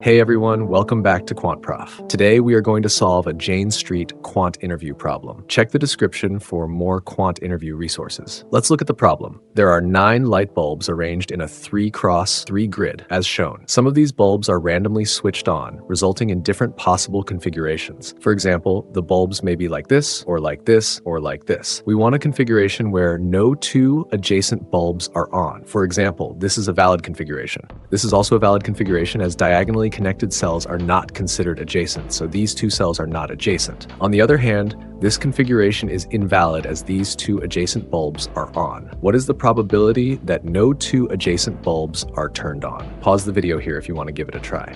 Hey everyone, welcome back to quantprof. Today we are going to solve a Jane Street quant interview problem. Check the description for more quant interview resources. Let's look at the problem. There are 9 light bulbs arranged in a 3x3 grid, as shown. Some of these bulbs are randomly switched on, resulting in different possible configurations. For example, the bulbs may be like this, or like this, or like this. We want a configuration where no 2 adjacent bulbs are on. For example, this is a valid configuration. This is also a valid configuration as diagonally connected cells are not considered adjacent, so these 2 cells are not adjacent. On the other hand, this configuration is invalid as these 2 adjacent bulbs are on. What is the probability that no 2 adjacent bulbs are turned on? Pause the video here if you want to give it a try.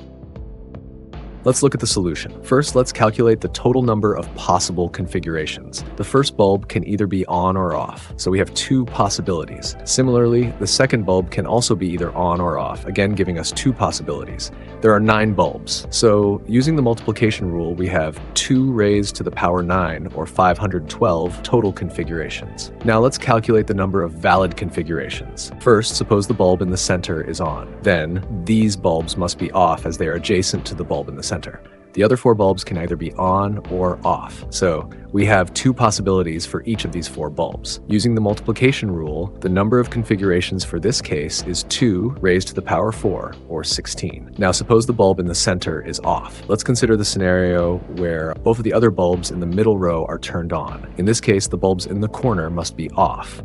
Let's look at the solution. First, let's calculate the total number of possible configurations. The first bulb can either be on or off, so we have 2 possibilities. Similarly, the second bulb can also be either on or off, again giving us 2 possibilities. There are 9 bulbs, so using the multiplication rule, we have 2 raised to the power 9, or 512 total configurations. Now let's calculate the number of valid configurations. First, suppose the bulb in the center is on. Then, these bulbs must be off as they are adjacent to the bulb in the center. The other 4 bulbs can either be on or off. So we have 2 possibilities for each of these 4 bulbs. Using the multiplication rule, the number of configurations for this case is 2 raised to the power 4, or 16. Now suppose the bulb in the center is off. Let's consider the scenario where both of the other bulbs in the middle row are turned on. In this case, the bulbs in the corner must be off.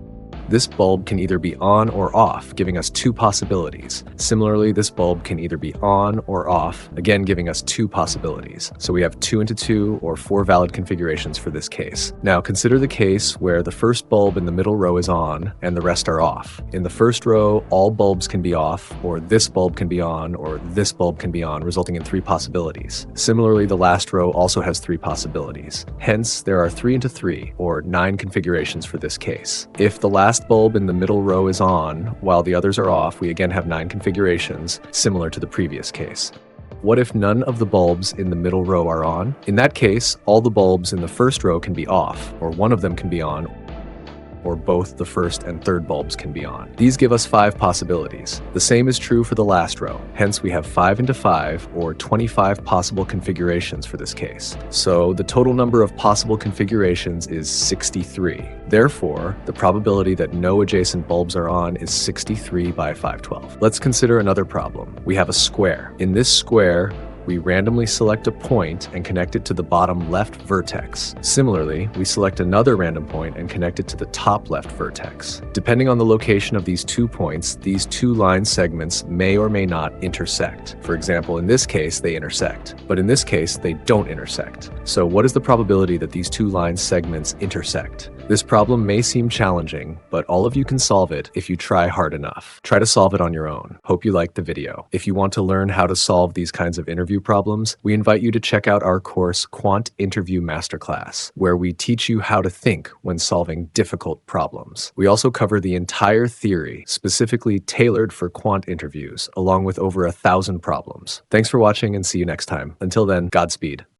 This bulb can either be on or off, giving us 2 possibilities. Similarly, this bulb can either be on or off, again giving us 2 possibilities. So we have 2 into 2, or 4 valid configurations for this case. Now consider the case where the first bulb in the middle row is on and the rest are off. In the first row, all bulbs can be off, or this bulb can be on, or this bulb can be on, resulting in 3 possibilities. Similarly, the last row also has 3 possibilities. Hence, there are 3 into 3, or 9 configurations for this case. If the last bulb in the middle row is on, while the others are off, we again have 9 configurations, similar to the previous case. What if none of the bulbs in the middle row are on? In that case, all the bulbs in the first row can be off, or one of them can be on, or both the first and third bulbs can be on. These give us 5 possibilities. The same is true for the last row. Hence, we have 5 into 5, or 25 possible configurations for this case. So the total number of possible configurations is 63. Therefore, the probability that no adjacent bulbs are on is 63 by 512. Let's consider another problem. We have a square. In this square, we randomly select a point and connect it to the bottom left vertex. Similarly, we select another random point and connect it to the top left vertex. Depending on the location of these 2 points, these 2 line segments may or may not intersect. For example, in this case, they intersect, but in this case, they don't intersect. So what is the probability that these 2 line segments intersect? This problem may seem challenging, but all of you can solve it if you try hard enough. Try to solve it on your own. Hope you liked the video. If you want to learn how to solve these kinds of interview problems, we invite you to check out our course Quant Interview Masterclass, where we teach you how to think when solving difficult problems. We also cover the entire theory, specifically tailored for quant interviews, along with over 1,000 problems. Thanks for watching and see you next time. Until then, Godspeed.